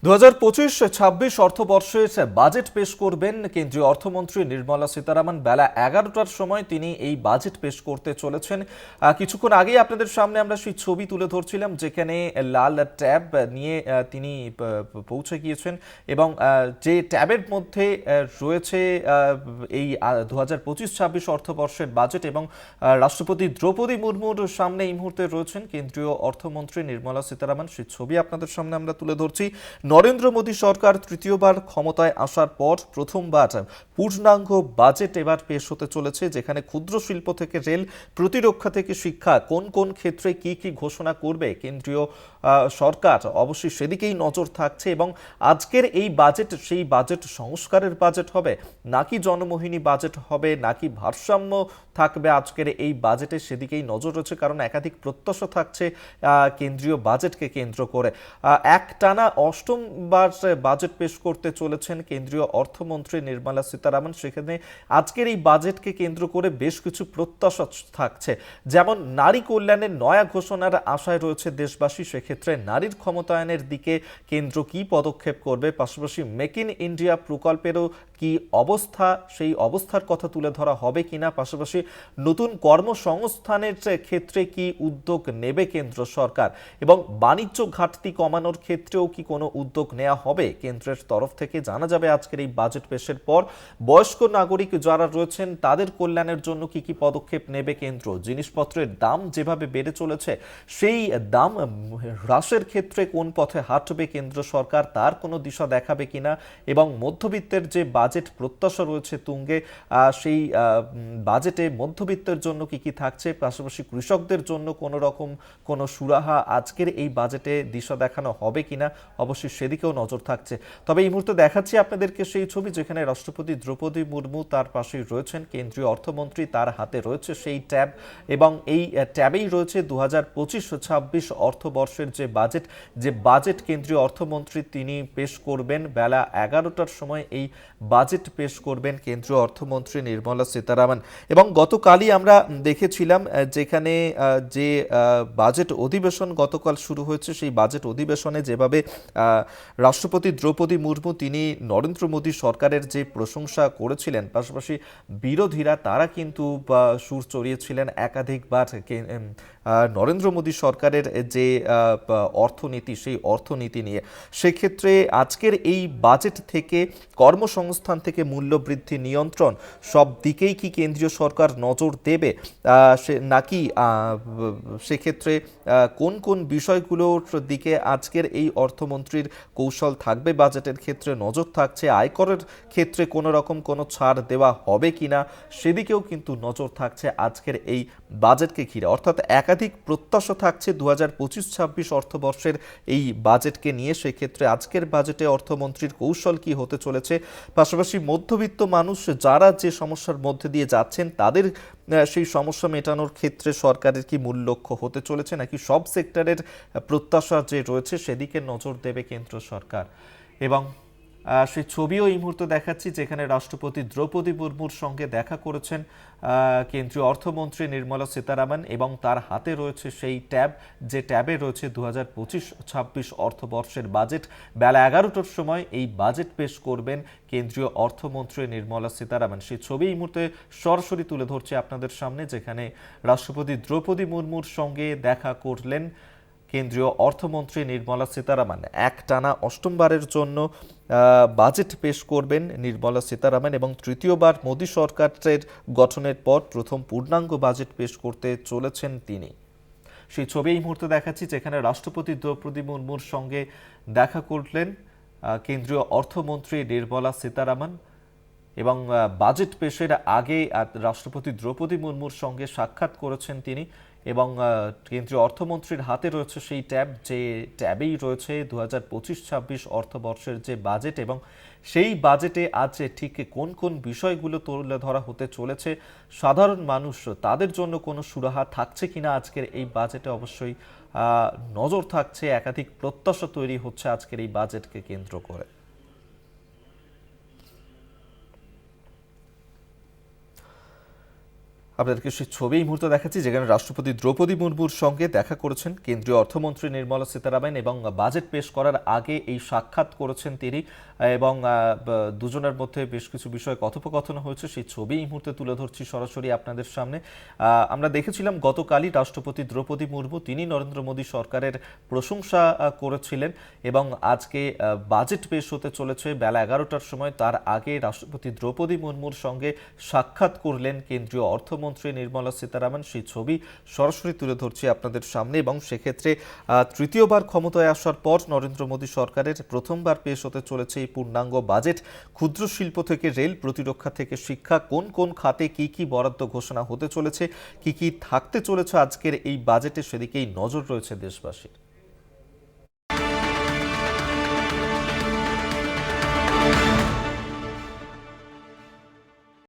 2025-26 অর্থবর্ষের budget পেশ করবেন কেন্দ্রীয় অর্থমন্ত্রী নির্মলা সীতারামন। বেলা 11টার সময় তিনি এই বাজেট পেশ করতে চলেছেন। কিছুক্ষণ আগেই আপনাদের সামনে আমরা সেই ছবি তুলে ধরছিলাম যেখানে লাল ট্যাব নিয়ে তিনি পৌঁছে গিয়েছেন এবং যে ট্যাবের মধ্যে রয়েছে এই 2025-26 অর্থবর্ষের বাজেট এবং রাষ্ট্রপতি দ্রৌপদী মুর্মুর সামনে এই মুহূর্তে রয়েছেন কেন্দ্রীয় অর্থমন্ত্রী নির্মলা সীতারামন। সেই ছবি আপনাদের সামনে আমরা তুলে ধরছি। নরেন্দ্র মোদী সরকার তৃতীয়বার ক্ষমতায় আসার পর প্রথমবার পূর্ণাঙ্গ বাজেট এবার পেশ হতে চলেছে, যেখানে ক্ষুদ্র শিল্প থেকে রেল, প্রতিরক্ষা থেকে শিক্ষা, কোন কোন ক্ষেত্রে কি কি ঘোষণা করবে কেন্দ্রীয় সরকার, অবশ্যই সেদিকেই নজর থাকছে। এবং আজকের এই বাজেট সেই বাজেট সংস্কারের বাজেট হবে নাকি জনমোহিনী বাজেট হবে নাকি ভারসাম্য থাকবে আজকের এই বাজেটে, সেদিকেই নজর রয়েছে। কারণ একাধিক প্রত্যাশা থাকছে কেন্দ্রীয় বাজেটকে কেন্দ্র করে। একটানা অষ্টমবার বাজেট পেশ করতে চলেছেন কেন্দ্রীয় অর্থমন্ত্রী নির্মলা সীতারামন। সেখানে আজকের এই বাজেটকে কেন্দ্র করে বেশ কিছু প্রত্যাশা থাকছে, যেমন নারী কল্যাণের নয়া ঘোষণার আশায় রয়েছে দেশবাসী। সেক্ষেত্রে নারীর ক্ষমতায়নের দিকে কেন্দ্র কি পদক্ষেপ করবে, পাশাপাশি মেক ইন ইন্ডিয়া প্রকল্পেরও কি অবস্থা, সেই অবস্থার কথা তুলে ধরা হবে কিনা, পাশাপাশি নতুন কর্মসংস্থানের ক্ষেত্রে কি উদ্যোগ নেবে কেন্দ্র সরকার, এবং বাণিজ্য ঘাটতি কমানোর ক্ষেত্রেও কি কোনো উদ্যোগ নেওয়া হবে কেন্দ্রের তরফ থেকে, জানা যাবে আজকের এই বাজেট পেশের পর। বয়স্ক নাগরিক যারা রয়েছেন তাদের কল্যাণের জন্য কি কি পদক্ষেপ নেবে কেন্দ্র, জিনিসপত্রের দাম যেভাবে বেড়ে চলেছে সেই দাম হ্রাসের ক্ষেত্রে কোন পথে হাঁটবে কেন্দ্র সরকার, তার কোনো দিশা দেখাবে কিনা, এবং মধ্যবিত্তের যে বাজেট প্রত্যাশা রয়েছে তুঙ্গে, সেই বাজেটে মধ্যবিত্তের জন্য কি কি থাকছে, পাশাপাশি কৃষকদের জন্য কোনো রকম কোনো সুরাহা আজকের এই বাজেটে দিশা দেখানো হবে কিনা, অবশ্যই সেদিকেও নজর থাকছে। তবে এই মুহূর্তে দেখাচ্ছি আপনাদেরকে সেই ছবি যেখানে রাষ্ট্রপতি দ্রৌপদী মুর্মু তার পাশেই রয়েছেন, কেন্দ্রীয় অর্থমন্ত্রী তার হাতে রয়েছে সেই ট্যাব, এবং এই ট্যাবেই রয়েছে 2025-26 অর্থবর্ষের যে বাজেট কেন্দ্রীয় অর্থমন্ত্রী তিনি পেশ করবেন। বেলা 11টার সময় এই বাজেট পেশ করবেন কেন্দ্রীয় অর্থমন্ত্রী নির্মলা সীতারামন। এবং গতকালই আমরা দেখেছিলাম যেখানে যে বাজেট অধিবেশন গতকাল শুরু হয়েছে, সেই বাজেট অধিবেশনে যেভাবে রাষ্ট্রপতি দ্রৌপদী মুর্মু তিনি নরেন্দ্র মোদী সরকারের যে প্রশংসা করেছিলেন, পাশাপাশি বিরোধীরা তারা কিন্তু সুর চড়িয়েছিলেন একাধিকবার নরেন্দ্র মোদী সরকারের যে অর্থনীতি সেই অর্থনীতি নিয়ে। সেক্ষেত্রে আজকের এই বাজেট থেকে কর্মসংস্থান থেকে মূল্যবৃদ্ধি নিয়ন্ত্রণ সব দিকেই কি কেন্দ্রীয় সরকার নজর দেবে, নাকি সেক্ষেত্রে কোন কোন বিষয়গুলোর দিকে আজকের এই অর্থমন্ত্রীর কৌশল থাকবে, বাজেটের ক্ষেত্রে নজর থাকছে, আয়করের ক্ষেত্রে কোনো রকম কোনো ছাড় দেওয়া হবে কিনা সেদিকেও কিন্তু নজর থাকছে আজকের এই বাজেটকে ঘিরে। অর্থাৎ একাধিক প্রত্যাশা থাকছে 2025-26 অর্থবর্ষের এই বাজেটকে নিয়ে। সেক্ষেত্রে আজকের বাজেটে অর্থমন্ত্রীর কৌশল কি হতে চলেছে, পাশাপাশি মধ্যবিত্ত মানুষ যারা যে সমস্যার মধ্যে দিয়ে যাচ্ছেন তাদের সেই সমস্যা মেটানোর ক্ষেত্রে সরকারের কি মূল লক্ষ্য হতে চলেছে, নাকি সব সেক্টরের প্রত্যাশা যে রয়েছে সেদিকে নজর দেবে কেন্দ্র সরকার। এবং সেই ছবিও এই মুহূর্তে দেখাচ্ছি যেখানে রাষ্ট্রপতি দ্রৌপদী মুর্মুর সঙ্গে দেখা করেছেন কেন্দ্রীয় অর্থমন্ত্রী নির্মলা সীতারামন, এবং তার হাতে রয়েছে সেই ট্যাব, যে ট্যাবে রয়েছে 2025-26 অর্থবর্ষের বাজেট। বেলা 11টার সময় এই বাজেট পেশ করবেন কেন্দ্রীয় অর্থমন্ত্রী নির্মলা সীতারামন। সেই ছবি এই মুহূর্তে সরাসরি তুলে ধরছে আপনাদের সামনে, যেখানে রাষ্ট্রপতি দ্রৌপদী মুর্মুর সঙ্গে দেখা করলেন কেন্দ্রীয় অর্থমন্ত্রী নির্মলা সীতারামন। একটানা অষ্টমবারের জন্য বাজেট পেশ করবেন নির্মলা সীতারামন, এবং তৃতীয়বার মোদী সরকারের গঠনের পর প্রথম পূর্ণাঙ্গ বাজেট পেশ করতে চলেছেন তিনি। সেই ছবি এই মুহূর্তে দেখাচ্ছি যেখানে রাষ্ট্রপতি দ্রৌপদী মুর্মুর সঙ্গে দেখা করলেন কেন্দ্রীয় অর্থমন্ত্রী নির্মলা সীতারামন, এবং বাজেট পেশের আগে রাষ্ট্রপতি দ্রৌপদী মুর্মুর সঙ্গে সাক্ষাৎ করেছেন তিনি। এবং কেন্দ্রীয় অর্থমন্ত্রীর হাতে রয়েছে সেই ট্যাব, যে ট্যাবেই রয়েছে 2025-26 অর্থবর্ষের যে বাজেট, এবং সেই বাজেটে আজ ঠিক কোন কোন বিষয়গুলো তুলে ধরা হতে চলেছে, সাধারণ মানুষ তাদের জন্য কোনো সুরাহা থাকছে কিনা আজকের এই বাজেটে, অবশ্যই নজর থাকছে। একাধিক প্রত্যাশা তৈরি হচ্ছে আজকের এই বাজেটকে কেন্দ্র করে। আপনাদেরকে সেই ছবি এই মুহূর্তে দেখাচ্ছি, যেখানে রাষ্ট্রপতি দ্রৌপদী মুর্মুর সঙ্গে দেখা করেছেন কেন্দ্রীয় অর্থমন্ত্রী নির্মলা সীতারামন এবং বাজেট পেশ করার আগে এই সাক্ষাৎ করেছেন তিনি এবং দুজনের মধ্যে বেশ কিছু বিষয়ে কথোপকথন হয়েছে। সেই ছবি এই মুহূর্তে তুলে ধরছি সরাসরি আপনাদের সামনে। আমরা দেখেছিলাম গতকালই রাষ্ট্রপতি দ্রৌপদী মুর্মু তিনি নরেন্দ্র মোদী সরকারের প্রশংসা করেছিলেন এবং আজকে বাজেট পেশ হতে চলেছে বেলা 11টার সময়। তার আগে রাষ্ট্রপতি দ্রৌপদী মুর্মুর সঙ্গে সাক্ষাৎ করলেন কেন্দ্রীয় অর্থমন্ত্রী নির্মলা সীতারামন। সেই ছবি সরাসরি তুলে ধরছি আপনাদের সামনে এবং সেক্ষেত্রে তৃতীয়বার ক্ষমতায় আসার পর নরেন্দ্র মোদী সরকারের প্রথমবার পেশ হতে চলেছে এই পূর্ণাঙ্গ বাজেট। ক্ষুদ্র শিল্প থেকে রেল, প্রতিরক্ষা থেকে শিক্ষা, কোন কোন খাতে কি কি বরাদ্দ ঘোষণা হতে চলেছে, কি কি থাকতে চলেছে আজকের এই বাজেটে, সেদিকেই নজর রয়েছে দেশবাসীর।